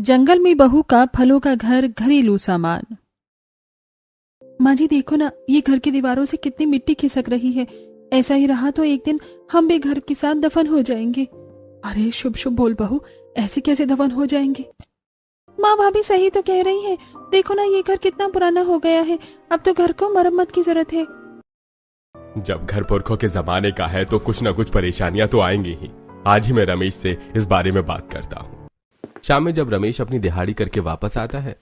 जंगल में बहू का फलों का घर, घरेलू सामान। माँ जी देखो ना, ये घर की दीवारों से कितनी मिट्टी खिसक रही है। ऐसा ही रहा तो एक दिन हम भी घर के साथ दफन हो जाएंगे। अरे शुभ शुभ बोल बहू, ऐसे कैसे दफन हो जाएंगे? माँ भाभी सही तो कह रही हैं। देखो ना, ये घर कितना पुराना हो गया है। अब तो घर को मरम्मत की जरूरत है। जब घर पुरखों के जमाने का है तो कुछ ना कुछ परेशानियां तो आएंगी ही। आज ही मैं रमेश से इस बारे में बात करता हूँ। शाम में जब रमेश अपनी दिहाड़ी करके वापस आता है,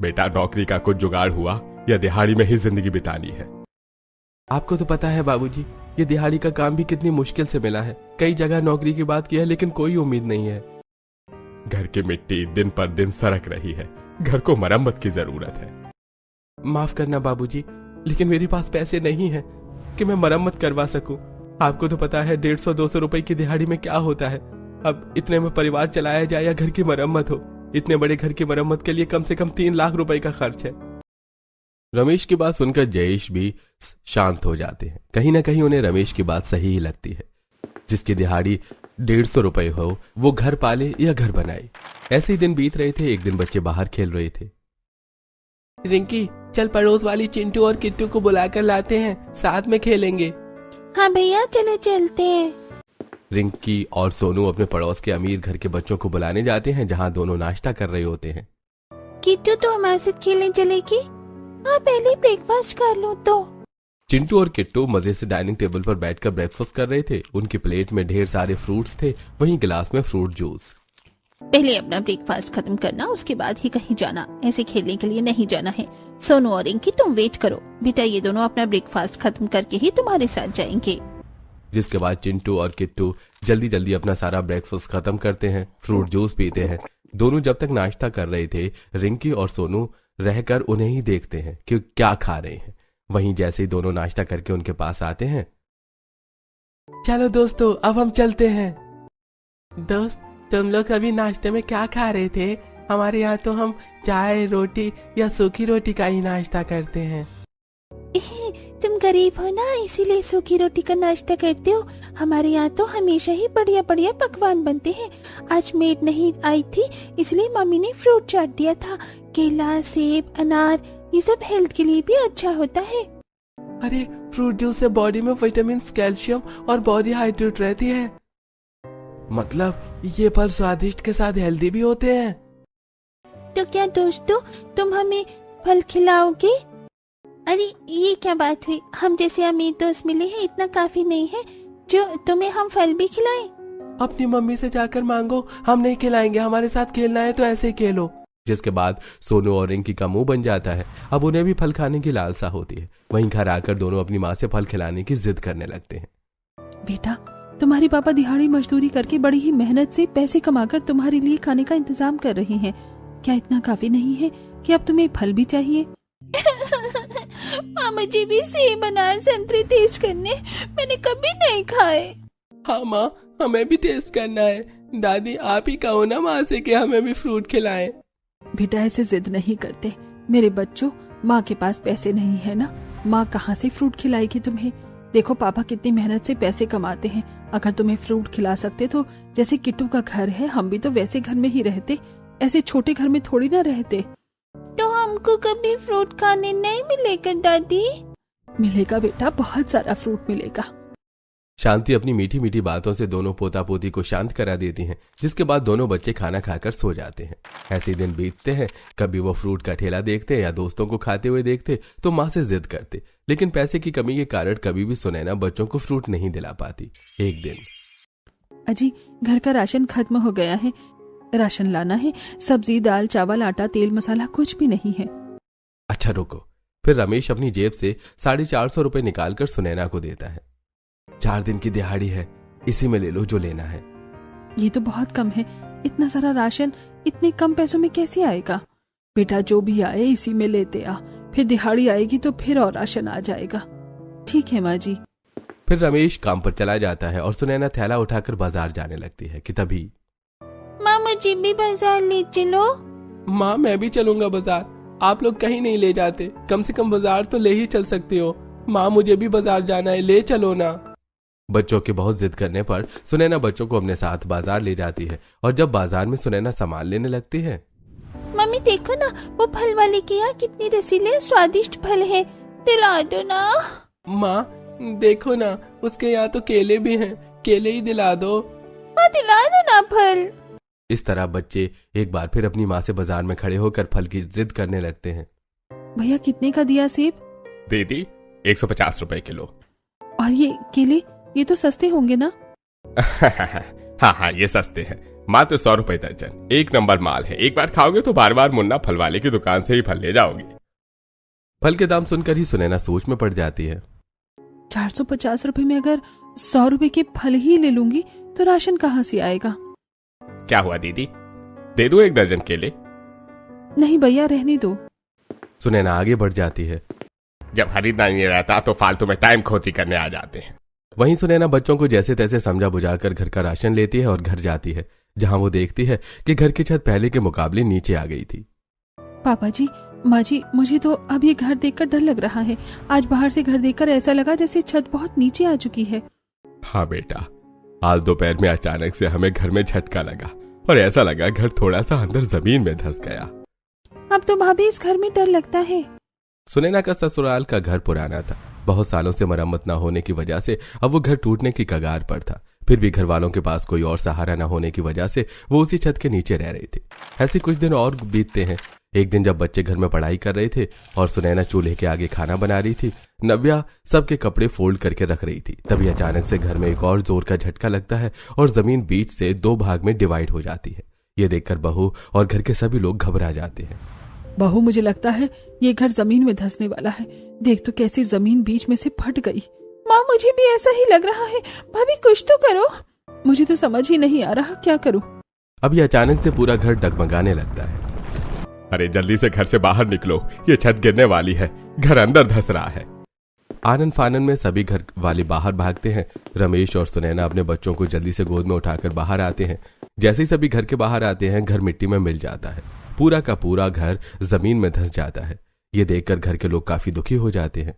बेटा नौकरी का कुछ जुगाड़ हुआ या दिहाड़ी में ही जिंदगी बितानी है? आपको तो पता है बाबूजी, ये दिहाड़ी का काम भी कितनी मुश्किल से मिला है। कई जगह नौकरी की बात की है लेकिन कोई उम्मीद नहीं है। घर की मिट्टी दिन पर दिन सरक रही है, घर को मरम्मत की जरूरत है। माफ करना बाबूजी, लेकिन मेरे पास पैसे नहीं है कि मैं मरम्मत करवा सकूं। आपको तो पता है 150-200 रुपए की दिहाड़ी में क्या होता है। अब इतने में परिवार चलाया जाए या घर की मरम्मत हो। इतने बड़े घर की मरम्मत के लिए कम से कम 3 लाख रुपए का खर्च है। रमेश की बात सुनकर जयेश भी शांत हो जाते हैं। कहीं ना कहीं उन्हें रमेश की बात सही ही लगती है। जिसकी दिहाड़ी 150 रुपए हो वो घर पाले या घर बनाए। ऐसे ही दिन बीत रहे थे। एक दिन बच्चे बाहर खेल रहे थे। रिंकी, चल पड़ोस वाली चिंटू और किट्टू को बुलाकर लाते हैं, साथ में खेलेंगे। हाँ भैया, चलो चलते हैं। रिंकी और सोनू अपने पड़ोस के अमीर घर के बच्चों को बुलाने जाते हैं, जहां दोनों नाश्ता कर रहे होते हैं। किट्टू तो हमारे साथ खेलने चलेगी? हाँ, पहले ब्रेकफास्ट कर लो तो। चिंटू और किट्टू मजे से डाइनिंग टेबल पर बैठकर ब्रेकफास्ट कर रहे थे। उनकी प्लेट में ढेर सारे फ्रूट्स थे, वहीं गिलास में फ्रूट जूस। पहले अपना ब्रेकफास्ट खत्म करना, उसके बाद ही कहीं जाना। ऐसे खेलने के लिए नहीं जाना है। सोनू और रिंकी, तुम वेट करो बेटा, ये दोनों अपना ब्रेकफास्ट खत्म करके ही तुम्हारे साथ जाएंगे। जिसके बाद चिंटू और किट्टू जल्दी जल्दी अपना सारा ब्रेकफास्ट खत्म करते हैं, फ्रूट जूस पीते हैं। दोनों जब तक नाश्ता कर रहे थे, रिंकी और सोनू रहकर उन्हें ही देखते हैं कि क्या खा रहे हैं। वहीं जैसे ही दोनों नाश्ता करके उनके पास आते हैं, चलो दोस्तों अब हम चलते हैं। दोस्त, तुम लोग अभी नाश्ते में क्या खा रहे थे? हमारे यहाँ तो हम चाय, रोटी या सूखी रोटी का ही नाश्ता करते हैं। तुम गरीब हो ना, इसीलिए सूखी रोटी का नाश्ता करते हो। हमारे यहाँ तो हमेशा ही बढ़िया बढ़िया पकवान बनते हैं। आज मेड नहीं आई थी, इसलिए मम्मी ने फ्रूट चाट दिया था। केला, सेब, अनार, ये सब हेल्थ के लिए भी अच्छा होता है। अरे फ्रूट जूस से बॉडी में विटामिन, कैल्शियम और बॉडी हाइड्रेट रहती है। मतलब ये फल स्वादिष्ट के साथ हेल्दी भी होते हैं। तो क्या दोस्तों, तुम हमें फल खिलाओगे? अरे ये क्या बात हुई? हम जैसे अमीर दोस्त मिले हैं इतना काफी नहीं है जो तुम्हें हम फल भी खिलाएं? अपनी मम्मी से जाकर मांगो, हम नहीं खिलाएंगे। हमारे साथ खेलना है तो ऐसे ही खेलो। जिसके बाद सोनू और रिंकी का मुंह बन जाता है। अब उन्हें भी फल खाने की लालसा होती है। वहीं घर आकर दोनों अपनी माँ से फल खिलाने की जिद करने लगते हैं। बेटा, तुम्हारे पापा दिहाड़ी मजदूरी करके बड़ी ही मेहनत से पैसे कमाकर तुम्हारे लिए खाने का इंतजाम कर रहे हैं। क्या इतना काफी नहीं है कि अब तुम्हें फल भी चाहिए? मामा जी भी सेब, अनार, संतरे टेस्ट करने, मैंने कभी नहीं खाए। हाँ माँ, हमें भी टेस्ट करना है। दादी आप ही कहो ना माँ से कि हमें भी फ्रूट खिलाएं। बेटा ऐसे जिद नहीं करते मेरे बच्चों, माँ के पास पैसे नहीं है ना, माँ कहाँ से फ्रूट खिलाएगी तुम्हें? देखो पापा कितनी मेहनत से पैसे कमाते हैं। अगर तुम्हें फ्रूट खिला सकते तो जैसे किट्टू का घर है, हम भी तो वैसे घर में ही रहते, ऐसे छोटे घर में थोड़ी ना रहते। तो हमको कभी फ्रूट खाने नहीं मिलेगा दादी? मिलेगा बेटा, बहुत सारा फ्रूट मिलेगा। शांति अपनी मीठी मीठी बातों से दोनों पोता पोती को शांत करा देती हैं। जिसके बाद दोनों बच्चे खाना खाकर सो जाते हैं। ऐसे ही दिन बीतते हैं। कभी वो फ्रूट का ठेला देखते या दोस्तों को खाते हुए देखते तो माँ से जिद करते, लेकिन पैसे की कमी के कारण कभी भी सुनैना बच्चों को फ्रूट नहीं दिला पाती। एक दिन, अजी घर का राशन खत्म हो गया है, राशन लाना है। सब्जी, दाल, चावल, आटा, तेल, मसाला कुछ भी नहीं है। अच्छा रुको। फिर रमेश अपनी जेब से 450 रुपए निकालकर सुनैना को देता है। 4 दिन की दिहाड़ी है, इसी में ले लो जो लेना है। ये तो बहुत कम है, इतना सारा राशन इतने कम पैसों में कैसे आएगा? बेटा जो भी आए इसी में लेते आ, फिर दिहाड़ी आएगी तो फिर और राशन आ जाएगा। ठीक है माँ जी। फिर रमेश काम पर चला जाता है और सुनैना थैला उठाकर बाजार जाने लगती है कि तभी, मामा जी भी बाजार ले चलो। माँ मैं भी चलूंगा बाजार। आप लोग कहीं नहीं ले जाते, कम से कम बाजार तो ले ही चल सकते हो। माँ मुझे भी बाजार जाना है, ले चलो ना। बच्चों के बहुत जिद करने पर सुनैना बच्चों को अपने साथ बाजार ले जाती है। और जब बाजार में सुनैना सामान लेने लगती है, मम्मी देखो ना, वो फल वाले के यहाँ कितनी रसीले स्वादिष्ट फल है, दिला दो ना। माँ देखो ना, उसके यहाँ तो केले भी हैं, केले ही दिला दो। माँ दिला दो ना फल। इस तरह बच्चे एक बार फिर अपनी माँ से बाजार में खड़े होकर फल की जिद करने लगते हैं। भैया कितने का दिया सेब? दीदी 150 रुपए किलो। और ये केले, ये तो सस्ते होंगे ना? हाँ, ये सस्ते हैं, मात्र 100 रुपए दर्जन। एक नंबर माल है, एक बार खाओगे तो बार बार मुन्ना फल वाले की दुकान से ही फल ले जाओगे। फल के दाम सुनकर ही सुनैना सोच में पड़ जाती है। 450 रुपए में अगर 100 रुपए के फल ही ले लूंगी तो राशन कहाँ से आएगा? क्या हुआ दीदी, दे दूं 1 दर्जन केले? नहीं भैया, रहने दो। सुनैना आगे बढ़ जाती है। जब खरीदना नहीं रहता तो फालतू में टाइम खोती करने आ जाते हैं। वहीं सुनैना बच्चों को जैसे तैसे समझा बुझाकर घर का राशन लेती है और घर जाती है, जहां वो देखती है कि घर की छत पहले के मुकाबले नीचे आ गई थी। पापा जी, माँ जी, मुझे तो अब ये घर देखकर डर लग रहा है। आज बाहर से घर देखकर ऐसा लगा जैसे छत बहुत नीचे आ चुकी है। हाँ बेटा, आज दोपहर में अचानक से हमें घर में झटका लगा और ऐसा लगा घर थोड़ा सा अंदर जमीन में धंस गया। अब तो भाभी इस घर में डर लगता है। सुनैना का ससुराल का घर पुराना था, बहुत सालों से मरम्मत न होने की वजह से अब वो घर टूटने की कगार पर था। फिर भी घर वालों के पास कोई और सहारा न होने की वजह से वो उसी छत के नीचे रह रही थी। ऐसे कुछ दिन और बीतते हैं। एक दिन जब बच्चे घर में पढ़ाई कर रहे थे और सुनैना चूल्हे के आगे खाना बना रही थी, नव्या सबके कपड़े फोल्ड करके रख रही थी। तभी अचानक से घर में एक और जोर का झटका लगता है और जमीन बीच से 2 भाग में डिवाइड हो जाती है। ये देखकर बहू और घर के सभी लोग घबरा जाते हैं। बहू, मुझे लगता है ये घर जमीन में धंसने वाला है। देख तो कैसी जमीन बीच में से फट गई। माँ मुझे भी ऐसा ही लग रहा है, भाभी कुछ तो करो। मुझे तो समझ ही नहीं आ रहा क्या करूं। अब ये अचानक से पूरा घर डगमगाने लगता है। अरे जल्दी से घर से बाहर निकलो, ये छत गिरने वाली है, घर अंदर धंस रहा है। आनन फानन में सभी घर वाले बाहर भागते हैं। रमेश और सुनैना अपने बच्चों को जल्दी से गोद में उठाकर बाहर आते हैं। जैसे ही सभी घर के बाहर आते हैं, घर मिट्टी में मिल जाता है। पूरा का पूरा घर जमीन में धंस जाता है। ये देखकर घर के लोग काफी दुखी हो जाते हैं।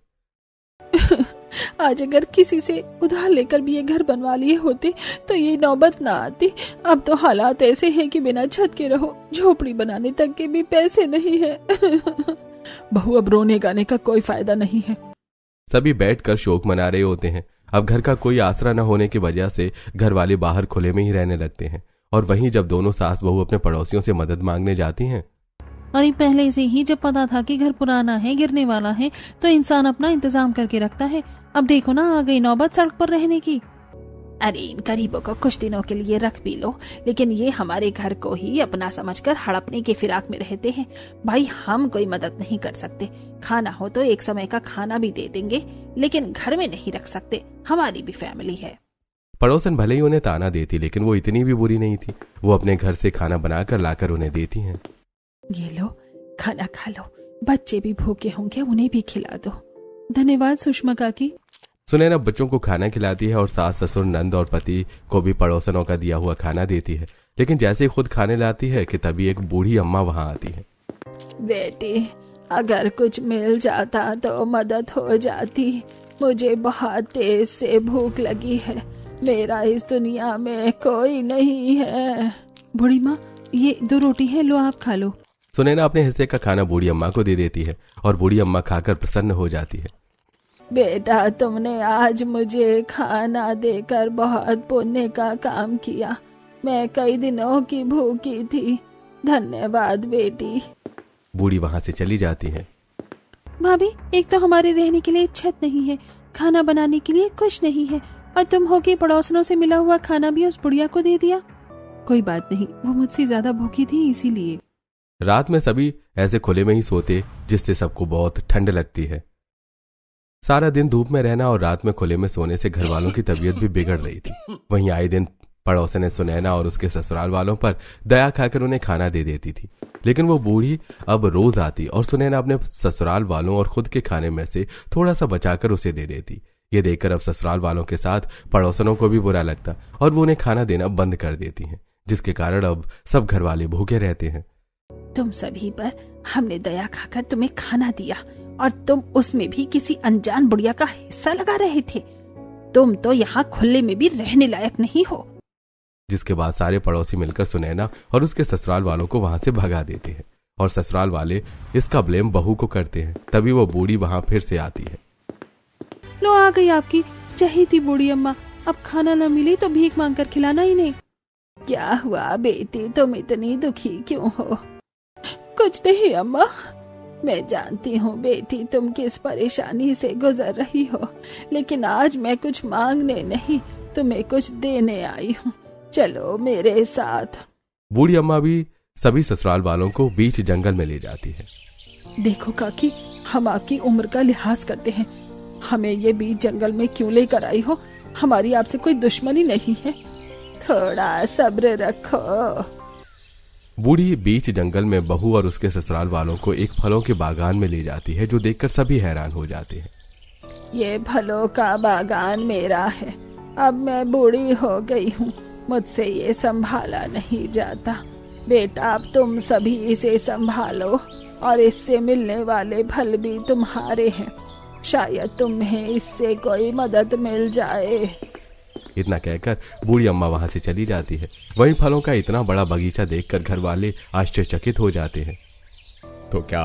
आज अगर किसी से उधार लेकर भी ये घर बनवा लिए होते तो ये नौबत ना आती। अब तो हालात ऐसे हैं कि बिना छत के रहो, झोपड़ी बनाने तक के भी पैसे नहीं है। बहू, अब रोने गाने का कोई फायदा नहीं है। सभी बैठकर शोक मना रहे होते हैं। अब घर का कोई आसरा न होने की वजह से घर वाले बाहर खुले में ही रहने लगते हैं। और वहीं जब दोनों सास बहू अपने पड़ोसियों से मदद मांगने जाती हैं। अरे पहले से ही जब पता था कि घर पुराना है, गिरने वाला है, तो इंसान अपना इंतजाम करके रखता है। अब देखो ना, आ गई नौबत सड़क पर रहने की। अरे इन गरीबों को कुछ दिनों के लिए रख भी लो, लेकिन ये हमारे घर को ही अपना समझकर हड़पने के फिराक में रहते हैं। भाई, हम कोई मदद नहीं कर सकते। खाना हो तो एक समय का खाना भी दे देंगे, लेकिन घर में नहीं रख सकते। हमारी भी फैमिली है। पड़ोसन भले ही उन्हें ताना देती, लेकिन वो इतनी भी बुरी नहीं थी। वो अपने घर से खाना बनाकर लाकर उन्हें देती हैं। ये लो, खाना खा लो, बच्चे भी भूखे होंगे, उन्हें भी खिला दो। धन्यवाद सुषमा काकी। सुनैना बच्चों को खाना खिलाती है और सास ससुर नंद और पति को भी पड़ोसनों का दिया हुआ खाना देती है। लेकिन जैसे ही खुद खाने लाती है कि तभी एक बूढ़ी अम्मा वहां आती है। बेटी, अगर कुछ मिल जाता तो मदद हो जाती। मुझे बहुत तेज से भूख लगी है, मेरा इस दुनिया में कोई नहीं है। बूढ़ी माँ, ये 2 रोटी है, लो आप खा लो। सुनैना अपने हिस्से का खाना बूढ़ी अम्मा को दे देती है और बूढ़ी अम्मा खाकर प्रसन्न हो जाती है। बेटा, तुमने आज मुझे खाना देकर बहुत पुण्य का काम किया। मैं कई दिनों की भूखी थी। धन्यवाद बेटी। बूढ़ी वहां से चली जाती है। भाभी, एक तो हमारे रहने के लिए छत नहीं है, खाना बनाने के लिए कुछ नहीं है, और तुम हो कि पड़ोसनों से मिला हुआ खाना भी उस बुढ़िया को दे दिया। कोई बात नहीं, वो मुझसे ज्यादा भूखी थी इसीलिए। रात में सभी ऐसे खुले में ही सोते, जिससे सबको बहुत ठंड लगती है। सारा दिन धूप में रहना और रात में खुले में सोने से घर वालों की तबीयत भी बिगड़ रही थी। वहीं आए दिन पड़ोसन ने सुनैना और उसके ससुराल वालों पर दया खाकर उन्हें खाना दे देती थी। लेकिन वो बूढ़ी अब रोज आती और सुनैना अपने ससुराल वालों और खुद के खाने में से थोड़ा सा बचाकर उसे दे देती। ये देखकर अब ससुराल वालों के साथ पड़ोसनों को भी बुरा लगता और वो उन्हें खाना देना बंद कर देती हैं, जिसके कारण अब सब घर वाले भूखे रहते हैं। तुम सभी पर हमने दया खाकर तुम्हें खाना दिया और तुम उसमें भी किसी अनजान बुढ़िया का हिस्सा लगा रहे थे। तुम तो यहाँ खुले में भी रहने लायक नहीं हो। जिसके बाद सारे पड़ोसी मिलकर सुनैना और उसके ससुराल वालों को वहां से भगा देते हैं। और ससुराल वाले इसका ब्लेम बहू को करते हैं। तभी वो बूढ़ी वहां फिर से आती है। लो आ गई आपकी चहेती बूढ़ी अम्मा। अब खाना न मिले तो भीख मांग कर खिलाना ही नहीं। क्या हुआ बेटी, तुम इतनी दुखी क्यों हो? कुछ नहीं अम्मा। मैं जानती हूँ बेटी तुम किस परेशानी से गुजर रही हो, लेकिन आज मैं कुछ मांगने नहीं, तुम्हें कुछ देने आई हूँ। चलो मेरे साथ। बूढ़ी अम्मा भी सभी ससुराल वालों को बीच जंगल में ले जाती है। देखो काकी, हम आपकी उम्र का लिहाज करते हैं, हमें ये बीच जंगल में क्यों लेकर आई हो? हमारी आपसे कोई दुश्मनी नहीं है। थोड़ा सब्र रखो। बूढ़ी बीच जंगल में बहू और उसके ससुराल वालों को एक फलों के बागान में ले जाती है, जो देखकर सभी हैरान हो जाते हैं। ये फलों का बागान मेरा है। अब मैं बूढ़ी हो गई हूँ, मुझसे ये संभाला नहीं जाता। बेटा अब तुम सभी इसे संभालो और इससे मिलने वाले फल भी तुम्हारे हैं। शायद तुम्हें इससे कोई मदद मिल जाए। इतना कहकर बूढ़ी अम्मा वहां से चली जाती है। वहीं फलों का इतना बड़ा बगीचा देखकर घर वाले आश्चर्यचकित हो जाते हैं। तो क्या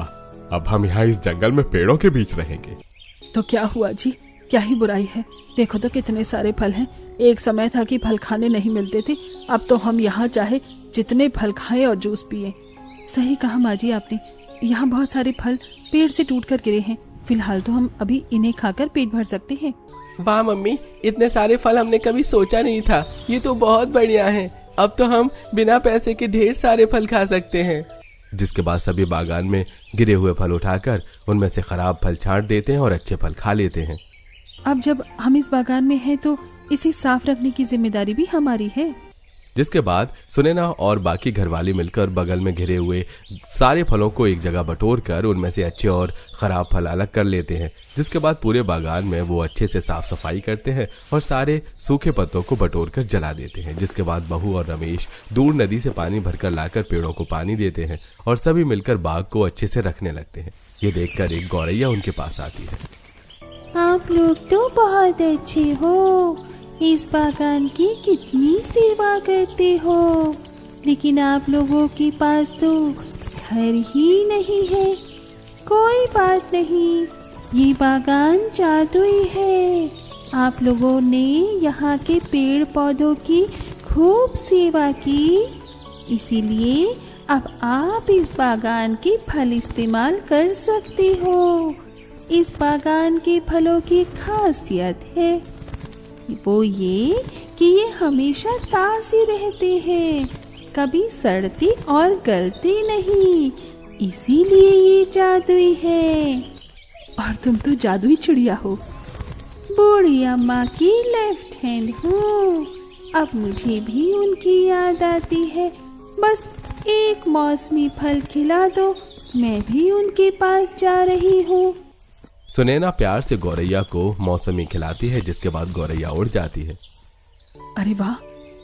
अब हम यहाँ इस जंगल में पेड़ों के बीच रहेंगे? तो क्या हुआ जी, क्या ही बुराई है? देखो तो कितने सारे फल हैं। एक समय था कि फल खाने नहीं मिलते थे, अब तो हम यहाँ चाहे जितने फल खाएं और जूस पिए। सही कहा माँ जी आपने, यहाँ बहुत सारे फल पेड़ से टूटकर गिरे हैं। फिलहाल तो हम अभी इन्हें खाकर पेट भर सकते हैं। वाह मम्मी, इतने सारे फल हमने कभी सोचा नहीं था। ये तो बहुत बढ़िया है। अब तो हम बिना पैसे के ढेर सारे फल खा सकते हैं। जिसके बाद सभी बागान में गिरे हुए फल उठाकर उनमें से खराब फल छांट देते हैं और अच्छे फल खा लेते हैं। अब जब हम इस बागान में हैं तो इसे साफ रखने की जिम्मेदारी भी हमारी है। जिसके बाद सुनैना और बाकी घरवाले मिलकर बगल में घिरे हुए सारे फलों को एक जगह बटोर कर उनमें से अच्छे और खराब फल अलग कर लेते हैं। जिसके बाद पूरे बागान में वो अच्छे से साफ सफाई करते हैं और सारे सूखे पत्तों को बटोर कर जला देते हैं। जिसके बाद बहू और रमेश दूर नदी से पानी भरकर लाकर पेड़ों को पानी देते हैं और सभी मिलकर बाग को अच्छे से रखने लगते हैं। ये देखकर एक गौरैया उनके पास आती है। आप लोग तो बहुत अच्छे हो, इस बागान की कितनी सेवा करते हो, लेकिन आप लोगों के पास तो घर ही नहीं है। कोई बात नहीं, ये बागान जादुई है। आप लोगों ने यहाँ के पेड़ पौधों की खूब सेवा की, इसीलिए अब आप इस बागान के फल इस्तेमाल कर सकते हो। इस बागान के फलों की खासियत है वो ये कि ये हमेशा ताज़े रहते हैं, कभी सड़ते और गलते नहीं, इसीलिए ये जादुई है। और तुम तो जादुई चिड़िया हो। बूढ़ी अम्मा की लेफ्ट हैंड हूँ। अब मुझे भी उनकी याद आती है। बस एक मौसमी फल खिला दो, मैं भी उनके पास जा रही हूँ। सुनैना प्यार से गौरैया को मौसमी खिलाती है। जिसके बाद गौरैया उड़ जाती है। अरे वाह,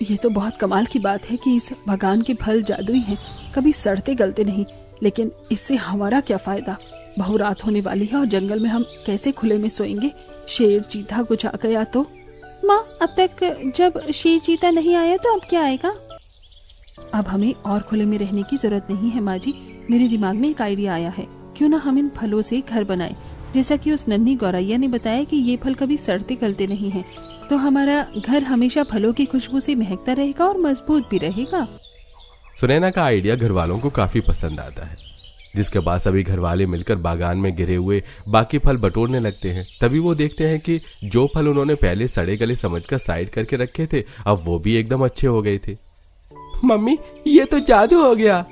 ये तो बहुत कमाल की बात है कि इस बागान के फल जादुई हैं, कभी सड़ते गलते नहीं। लेकिन इससे हमारा क्या फायदा? बहु रात होने वाली है और जंगल में हम कैसे खुले में सोएंगे? शेर चीता कुछ आ गया तो? माँ, अब तक जब शेर चीता नहीं आया तो अब क्या आएगा? अब हमें और खुले में रहने की जरूरत नहीं है माँ जी। मेरे दिमाग में एक आइडिया आया है। क्यों ना हम इन फलों से घर बनाएं? जैसा कि उस नन्ही गौरैया ने बताया कि ये फल कभी सड़ते गलते नहीं हैं, तो हमारा घर हमेशा फलों की खुशबू से महकता रहेगा और मजबूत भी रहेगा। सुनैना का आइडिया घर वालों को काफी पसंद आता है। जिसके बाद सभी घर वाले मिलकर बागान में गिरे हुए बाकी फल बटोरने लगते हैं। तभी वो देखते हैं कि जो फल उन्होंने पहले सड़े गले समझकर साइड करके रखे थे, अब वो भी एकदम अच्छे हो गए थे। मम्मी, ये तो जादू हो गया।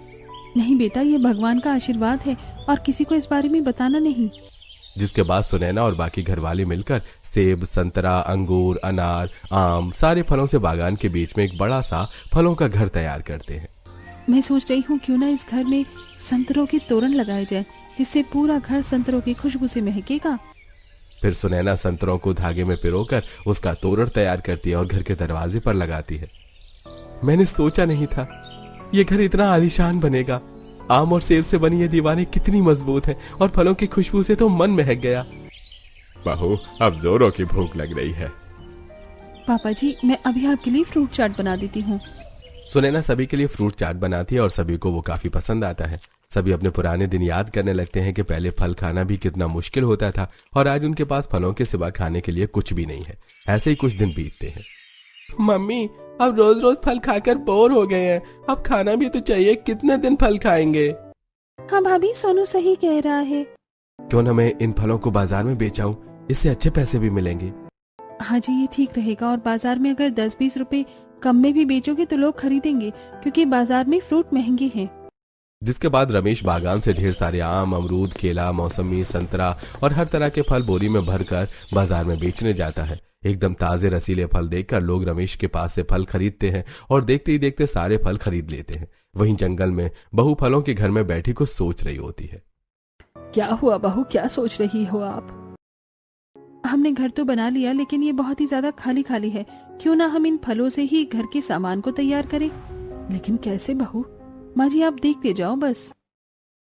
नहीं बेटा, ये भगवान का आशीर्वाद है और किसी को इस बारे में बताना नहीं। जिसके बाद सुनैना और बाकी घरवाले मिलकर सेब, संतरा, अंगूर, अनार, आम सारे फलों से बागान के बीच में एक बड़ा सा फलों का घर तैयार करते हैं। मैं सोच रही हूँ क्यों ना इस घर में संतरों के तोरण लगाए जाए, जिससे पूरा घर संतरों की खुशबू से महकेगा। फिर सुनैना संतरों को धागे में पिरोकर उसका तोरण तैयार करती है और घर के दरवाजे पर लगाती है। मैंने सोचा नहीं था ये घर इतना आलीशान बनेगा। आम और सेब से बनी ये दीवारें कितनी मजबूत हैं और फलों की खुशबू से तो मन महक गया। बहू, अब जोरों की भूख लग रही है। पापा जी, मैं अभी आपके लिए फ्रूट चाट बना देती हूँ। सुनैना सभी के लिए फ्रूट चाट बनाती है और सभी को वो काफी पसंद आता है। सभी अपने पुराने दिन याद करने लगते हैं कि पहले फल खाना भी कितना मुश्किल होता था और आज उनके पास फलों के सिवा खाने के लिए कुछ भी नहीं है। ऐसे ही कुछ दिन बीतते हैं। मम्मी, अब रोज रोज फल खाकर बोर हो गए हैं, अब खाना भी तो चाहिए। कितने दिन फल खाएंगे? हाँ भाभी, सोनू सही कह रहा है। क्यों न मैं इन फलों को बाजार में बेचाऊं, इससे अच्छे पैसे भी मिलेंगे। हाँ जी, ये ठीक रहेगा। और बाजार में अगर 10-20 रुपए कम में भी बेचोगे तो लोग खरीदेंगे, क्योंकि बाजार में फ्रूट महंगे हैं। जिसके बाद रमेश बागान से ढेर सारे आम, अमरूद, केला, मौसमी, संतरा और हर तरह के फल बोरी में भरकर बाजार में बेचने जाता है। एकदम ताजे रसीले फल देखकर लोग रमेश के पास से फल खरीदते हैं और देखते ही देखते सारे फल खरीद लेते हैं। वहीं जंगल में बहू फलों के घर में बैठी कुछ सोच रही होती है। क्या हुआ बहू, क्या सोच रही हो आप? हमने घर तो बना लिया, लेकिन ये बहुत ही ज्यादा खाली खाली है। क्यों ना हम इन फलों से ही घर के सामान को तैयार करें? लेकिन कैसे बहू? माँ जी, आप देखते जाओ बस।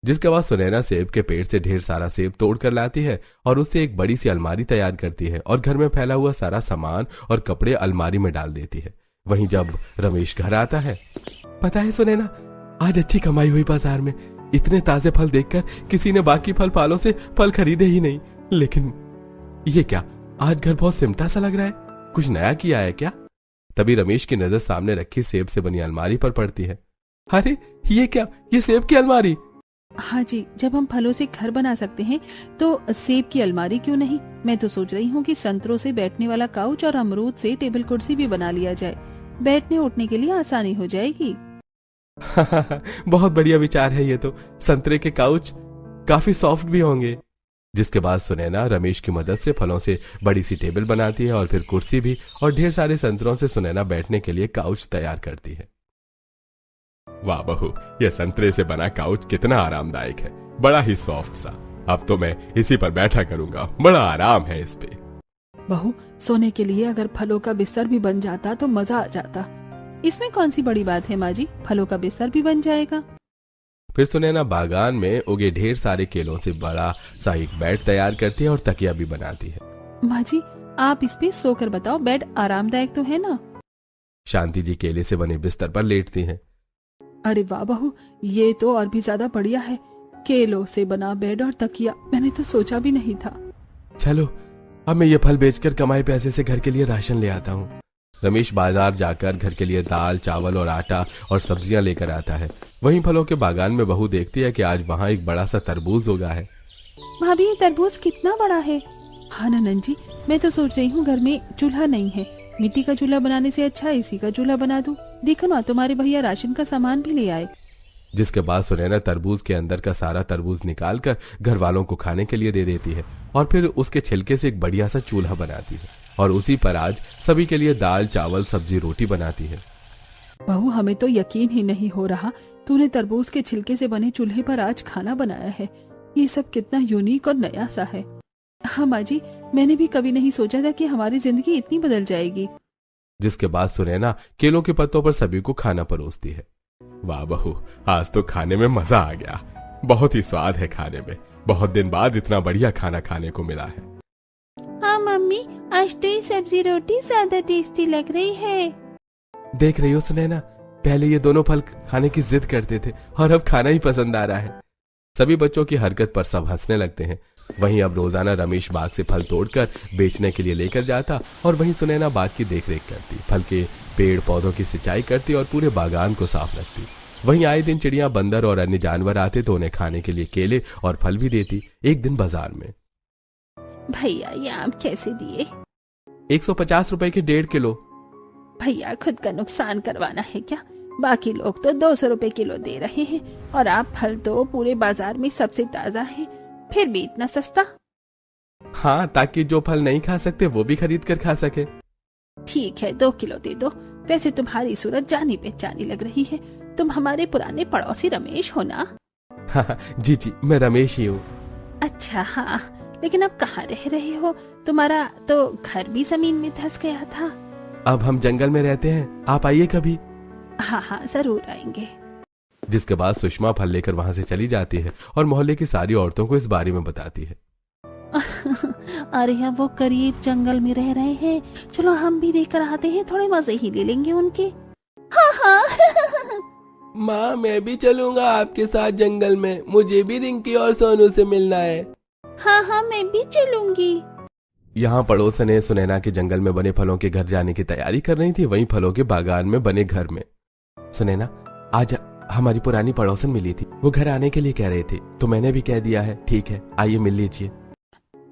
जिसके बाद सुनैना सेब के पेड़ से ढेर सारा सेब तोड़ कर लाती है और उससे एक बड़ी सी अलमारी तैयार करती है और घर में फैला हुआ सारा सामान और कपड़े अलमारी में डाल देती है। वहीं जब रमेश घर आता है, पता है सुनैना, आज अच्छी कमाई हुई बाजार में। इतने ताजे फल देखकर किसी ने बाकी फल वालों से फल खरीदे ही नहीं। लेकिन ये क्या, आज घर बहुत सिमटा सा लग रहा है। कुछ नया किया है क्या? तभी रमेश की नजर सामने रखी सेब से बनी अलमारी पर पड़ती है। अरे ये क्या, ये सेब की अलमारी? हाँ जी, जब हम फलों से घर बना सकते हैं तो सेब की अलमारी क्यों नहीं? मैं तो सोच रही हूँ कि संतरों से बैठने वाला काउच और अमरूद से टेबल कुर्सी भी बना लिया जाए। बैठने उठने के लिए आसानी हो जाएगी। बहुत बढ़िया विचार है ये तो। संतरे के काउच काफी सॉफ्ट भी होंगे। जिसके बाद सुनैना रमेश की मदद से फलों से बड़ी सी टेबल बनाती है और फिर कुर्सी भी, और ढेर सारे संतरों से सुनैना बैठने के लिए काउच तैयार करती है। वाह बहू, यह संतरे से बना काउच कितना आरामदायक है, बड़ा ही सॉफ्ट सा। अब तो मैं इसी पर बैठा करूंगा, बड़ा आराम है इस पे। बहू, सोने के लिए अगर फलों का बिस्तर भी बन जाता तो मजा आ जाता। इसमें कौन सी बड़ी बात है माँ जी, फलों का बिस्तर भी बन जाएगा। फिर सुनैना बागान में उगे ढेर सारे केलों से बड़ा सा एक बेड तैयार करती है और तकिया भी बनाती है। माँ जी, आप इस पे सोकर बताओ, बेड आरामदायक तो है ना? शांति जी केले से बने बिस्तर पर लेटती हैं। अरे वाह बहू, ये तो और भी ज्यादा बढ़िया है। केलों से बना बेड और तकिया, मैंने तो सोचा भी नहीं था। चलो, अब मैं ये फल बेचकर कमाए पैसे से घर के लिए राशन ले आता हूँ। रमेश बाजार जाकर घर के लिए दाल, चावल और आटा और सब्जियां लेकर आता है। वहीं फलों के बागान में बहू देखती है कि आज वहाँ एक बड़ा सा तरबूज उगा है। भाभी, ये तरबूज कितना बड़ा है। हाँ नंदन जी, मैं तो सोच रही हूँ घर में चूल्हा नहीं है, मिट्टी का चूल्हा बनाने से अच्छा इसी का चूल्हा बना दूं। देखो ना, तुम्हारे भैया राशन का सामान भी ले आए। जिसके बाद सुनैना तरबूज के अंदर का सारा तरबूज निकालकर घर वालों को खाने के लिए दे देती है और फिर उसके छिलके से एक बढ़िया सा चूल्हा बनाती है और उसी पर आज सभी के लिए दाल, चावल, सब्जी, रोटी बनाती है। बहू, हमें तो यकीन ही नहीं हो रहा तूने तरबूज के छिलके से बने चूल्हे पर आज खाना बनाया है। ये सब कितना यूनिक और नया सा है। हाँ माँ जी, मैंने भी कभी नहीं सोचा था कि हमारी जिंदगी इतनी बदल जाएगी। जिसके बाद सुनैना केलों के पत्तों पर सभी को खाना परोसती है। वाह बहू, आज तो खाने में मजा आ गया, बहुत ही स्वाद है खाने में। बहुत दिन बाद इतना बढ़िया खाना खाने को मिला है। हाँ मम्मी, आज तो ये सब्जी रोटी ज्यादा टेस्टी लग रही है। देख रही हो सुनैना, पहले ये दोनों फल खाने की जिद करते थे और अब खाना ही पसंद आ रहा है। सभी बच्चों की हरकत पर सब हंसने लगते हैं। वहीं अब रोजाना रमेश बाग से फल तोड़कर बेचने के लिए लेकर जाता और वहीं सुनैना बाग की देखरेख करती, फल के पेड़ पौधों की सिंचाई करती और पूरे बागान को साफ रखती। वहीं आए दिन चिड़िया, बंदर और अन्य जानवर आते तो उन्हें खाने के लिए केले और फल भी देती। एक दिन बाजार में, भैया ये आम कैसे दिए? 150 रुपए के 1.5 किलो। भैया, खुद का नुकसान करवाना है क्या? बाकी लोग तो 200 रुपए किलो दे रहे हैं और आप फल तो पूरे बाजार में सबसे ताजा है, फिर भी इतना सस्ता। हाँ, ताकि जो फल नहीं खा सकते वो भी खरीद कर खा सके। ठीक है, 2 किलो दे दो। वैसे तुम्हारी सूरत जानी पहचानी लग रही है, तुम हमारे पुराने पड़ोसी रमेश हो ना? हाँ जी जी, मैं रमेश ही हूँ। अच्छा हाँ, लेकिन अब कहाँ रह रहे हो? तुम्हारा तो घर भी जमीन में धंस गया था। अब हम जंगल में रहते हैं, आप आइए कभी। हाँ हाँ, जरूर आएंगे। जिसके बाद सुषमा फल लेकर वहाँ से चली जाती है और मोहल्ले की सारी औरतों को इस बारे में बताती है। अरे यार, वो करीब जंगल में रह रहे हैं, चलो हम भी देखकर आते हैं, थोड़े मजे ही ले लेंगे उनके। हाँ हाँ। माँ मैं भी चलूंगा आपके साथ जंगल में, मुझे भी रिंकी और सोनू से मिलना है। हाँ हाँ मैं भी चलूंगी। यहाँ पड़ोसन सुनैना के जंगल में बने फलों के घर जाने की तैयारी कर रही थी, वहीं फलों के बागान में बने घर में। सुनैना, आज हमारी पुरानी पड़ोसन मिली थी, वो घर आने के लिए कह रहे थे, तो मैंने भी कह दिया है। ठीक है, आइए मिल लीजिए।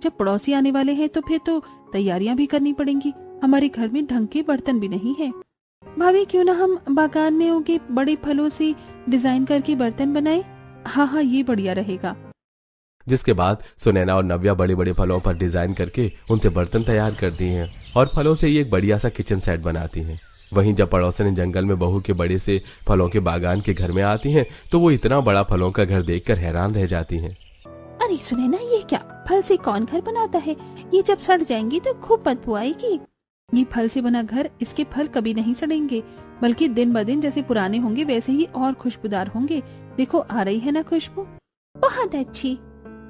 जब पड़ोसी आने वाले हैं तो फिर तो तैयारियां भी करनी पड़ेंगी। हमारे घर में ढंग के बर्तन भी नहीं है। भाभी क्यों ना हम बागान में उगे बड़े फलों से डिजाइन करके बर्तन बनाए। हाँ हाँ ये बढ़िया रहेगा। जिसके बाद सुनैना और नव्या बड़े बड़े फलों पर डिजाइन करके उनसे बर्तन तैयार करती हैं और फलों से ये एक बढ़िया सा किचन सेट बनाती हैं। वहीं जब पड़ोसन जंगल में बहू के बड़े से फलों के बागान के घर में आती हैं तो वो इतना बड़ा फलों का घर देखकर हैरान रह जाती हैं। अरे सुने ना, ये क्या फल से कौन घर बनाता है? ये जब सड़ जाएंगी तो खूब बदबू आएगी। ये फल से बना घर, इसके फल कभी नहीं सड़ेंगे, बल्कि दिन ब दिन जैसे पुराने होंगे वैसे ही और खुशबूदार होंगे। देखो आ रही है ना खुशबू। बहुत अच्छी।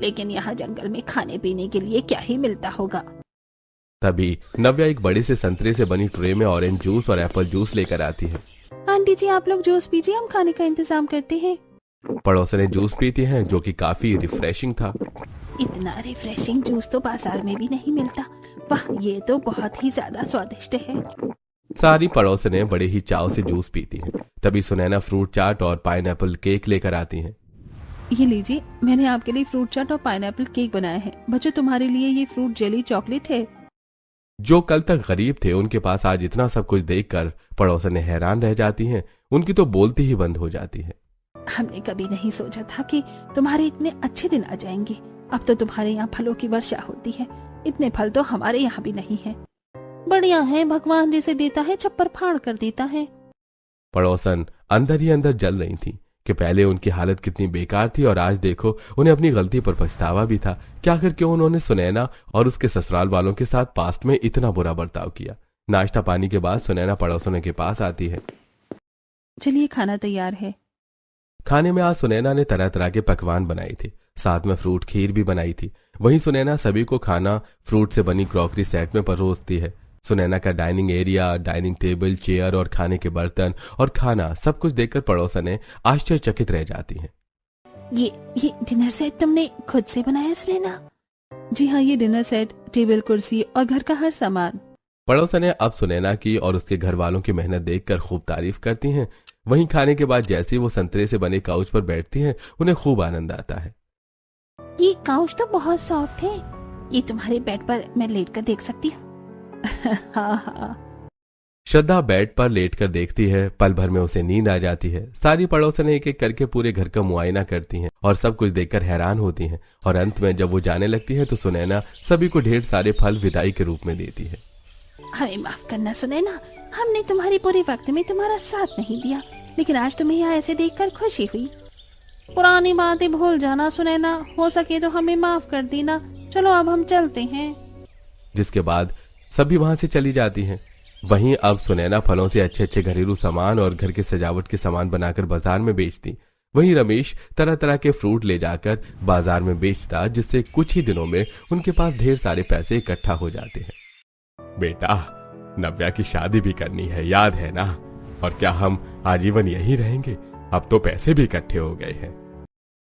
लेकिन यहाँ जंगल में खाने पीने के लिए क्या ही मिलता होगा। तभी नव्या एक बड़े से संतरे से बनी ट्रे में ऑरेंज जूस और एप्पल जूस लेकर आती है। आंटी जी आप लोग जूस पीजिए, हम खाने का इंतजाम करते हैं। पड़ोसन जूस पीती हैं जो कि काफी रिफ्रेशिंग था। इतना रिफ्रेशिंग जूस तो बाजार में भी नहीं मिलता। वाह, ये तो बहुत ही ज्यादा स्वादिष्ट है। सारी पड़ोसनें बड़े ही चाव से जूस पीती हैं। तभी सुनैना फ्रूट चाट और पाइनएप्पल केक लेकर आती हैं। ये लीजिए, मैंने आपके लिए फ्रूट चाट और पाइनएप्पल केक बनाया है। बच्चों तुम्हारे लिए ये फ्रूट जेली चॉकलेट है। जो कल तक गरीब थे उनके पास आज इतना सब कुछ देखकर पड़ोसनें हैरान रह जाती हैं। उनकी तो बोलती ही बंद हो जाती है। हमने कभी नहीं सोचा था कि तुम्हारे इतने अच्छे दिन आ जाएंगे। अब तो तुम्हारे यहाँ फलों की वर्षा होती है। इतने फल तो हमारे यहाँ भी नहीं है। बढ़िया है, भगवान जिसे देता है छप्पर फाड़ कर देता है। पड़ोसन अंदर ही अंदर जल रही थी कि पहले उनकी हालत कितनी बेकार थी और आज देखो उन्हें अपनी गलती पर पछतावा भी था कि आखिर क्यों उन्होंने सुनैना और उसके ससुराल वालों के साथ पास्ट में इतना बुरा बर्ताव किया। नाश्ता पानी के बाद सुनैना पड़ोसनों के पास आती है। चलिए खाना तैयार है। खाने में आज सुनैना ने तरह तरह के पकवान बनाए थे, साथ में फ्रूट खीर भी बनाई थी। वहीं सुनैना सभी को खाना फ्रूट से बनी क्रॉकरी सेट में परोसती है। सुनैना का dining area, dining table, chair और खाने के बर्तन और खाना सब कुछ देखकर पड़ोसनें आश्चर्यचकित रह जाती हैं। ये डिनर सेट तुमने खुद से बनाया सुनैना? जी हाँ, ये डिनर सेट, टेबल, कुर्सी और घर का हर सामान। पड़ोसनें अब सुनैना की और उसके घर वालों की मेहनत देखकर खूब तारीफ करती हैं। वहीं खाने के बाद जैसे ही वो संतरे से बने काउच पर बैठती हैं उन्हें खूब आनंद आता है। ये काउच तो बहुत सॉफ्ट है। ये तुम्हारे बेड पर मैं लेट कर देख सकती हूँ? हाँ हाँ। श्रद्धा बेड पर लेटकर देखती है। पल भर में उसे नींद आ जाती है। सारी पड़ोसनें एक एक करके पूरे घर का मुआयना करती हैं और सब कुछ देखकर हैरान होती हैं। और अंत में जब वो जाने लगती है तो सुनैना सभी को ढेर सारे फल विदाई के रूप में देती है। हमें माफ करना सुनैना, हमने तुम्हारी पूरे वक्त में तुम्हारा साथ नहीं दिया, लेकिन आज तुम्हें यहाँ ऐसे देखकर खुशी हुई। पुरानी बातें भूल जाना सुनैना, हो सके तो हमें माफ कर देना। चलो अब हम चलते हैं। जिसके बाद सभी वहां से चली जाती हैं। वहीं अब सुनैना फलों से अच्छे अच्छे घरेलू सामान और घर के सजावट के सामान बनाकर बाजार में बेचती। वहीं रमेश तरह तरह के फ्रूट ले जाकर बाजार में बेचता, जिससे कुछ ही दिनों में उनके पास ढेर सारे पैसे इकट्ठा हो जाते हैं। बेटा, नव्या की शादी भी करनी है, याद है ना? और क्या हम आजीवन यहीं रहेंगे? अब तो पैसे भी इकट्ठे हो गए हैं।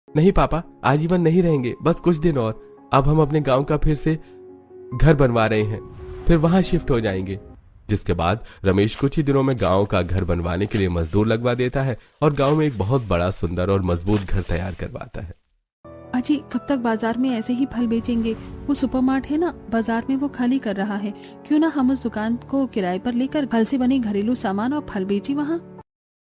नहीं पापा, आजीवन नहीं रहेंगे, बस कुछ दिन और। अब हम अपने गांव का फिर से घर बनवा रहे हैं, फिर वहां शिफ्ट हो जाएंगे। जिसके बाद रमेश कुछ ही दिनों में गांव का घर बनवाने के लिए मजदूर लगवा देता है और गांव में एक बहुत बड़ा, सुंदर और मजबूत घर तैयार करवाता है। अजी कब तक बाजार में ऐसे ही फल बेचेंगे? वो सुपरमार्ट है ना, बाजार में वो खाली कर रहा है। क्यों ना हम उस दुकान को किराए पर लेकर फल से बने घरेलू सामान और फल बेची वहाँ।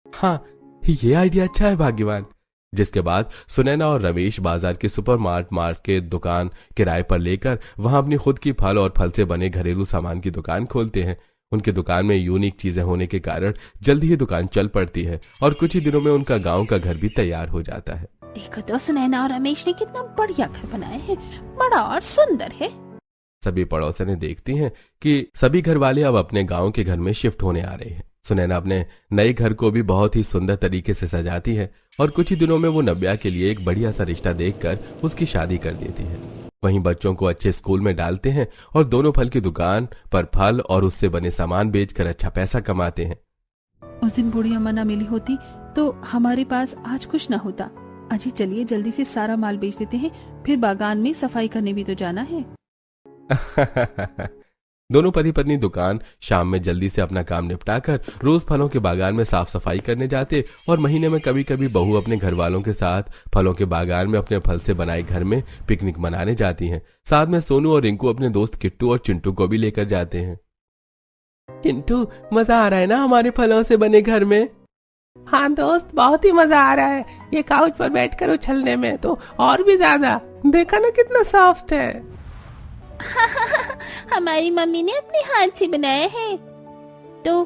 हाँ, ये आइडिया अच्छा है भाग्यवान। जिसके बाद सुनैना और रमेश बाजार के सुपरमार्ट के दुकान किराए पर लेकर वहां अपनी खुद की फल और फल से बने घरेलू सामान की दुकान खोलते हैं। उनकी दुकान में यूनिक चीजें होने के कारण जल्दी ही दुकान चल पड़ती है और कुछ ही दिनों में उनका गांव का घर भी तैयार हो जाता है। देखो तो सुनैना और रमेश ने कितना बढ़िया घर बनाया है, बड़ा और सुंदर है। सभी पड़ोसनें देखती हैं कि सभी घर वाले अब अपने गांव के घर में शिफ्ट होने आ रहे हैं। सुनैना अपने नए घर को भी बहुत ही सुंदर तरीके से सजाती है और कुछ ही दिनों में वो नव्या के लिए एक बढ़िया सा रिश्ता देखकर उसकी शादी कर देती है। वहीं बच्चों को अच्छे स्कूल में डालते हैं और दोनों फल की दुकान पर फल और उससे बने सामान बेचकर अच्छा पैसा कमाते हैं। उस दिन बूढ़ी अम्मा न मिली होती तो हमारे पास आज कुछ ना होता। अजी चलिए जल्दी से सारा माल बेच देते हैं, फिर बागान में सफाई करने भी तो जाना है। दोनों पति पत्नी दुकान शाम में जल्दी से अपना काम निपटाकर रोज फलों के बागान में साफ सफाई करने जाते और महीने में कभी कभी बहू अपने घर वालों के साथ फलों के बागान में अपने फल से बनाए घर में पिकनिक मनाने जाती हैं। साथ में सोनू और रिंकू अपने दोस्त किट्टू और चिंटू को भी लेकर जाते हैं। चिंटू, मजा आ रहा है ना हमारे फलों से बने घर में? हाँ दोस्त, बहुत ही मजा आ रहा है। ये काउच पर बैठकर उछलने में तो और भी ज्यादा। देखा ना कितना सॉफ्ट है। हमारी मम्मी ने अपने हाथ से बनाया है। तो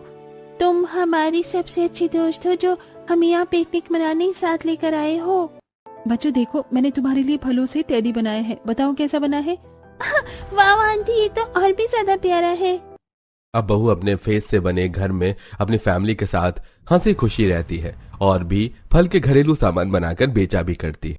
तुम हमारी सबसे अच्छी दोस्त हो जो हमें यहाँ पिकनिक मनाने साथ लेकर आए हो। बच्चों देखो, मैंने तुम्हारे लिए फलों से टेडी बनाया है, बताओ कैसा बना है? वाह आंटी, ये तो और भी ज्यादा प्यारा है। अब बहू अपने फेस से बने घर में अपनी फैमिली के साथ हंसी खुशी रहती है और भी फल के घरेलू सामान बनाकर बेचा भी करती है।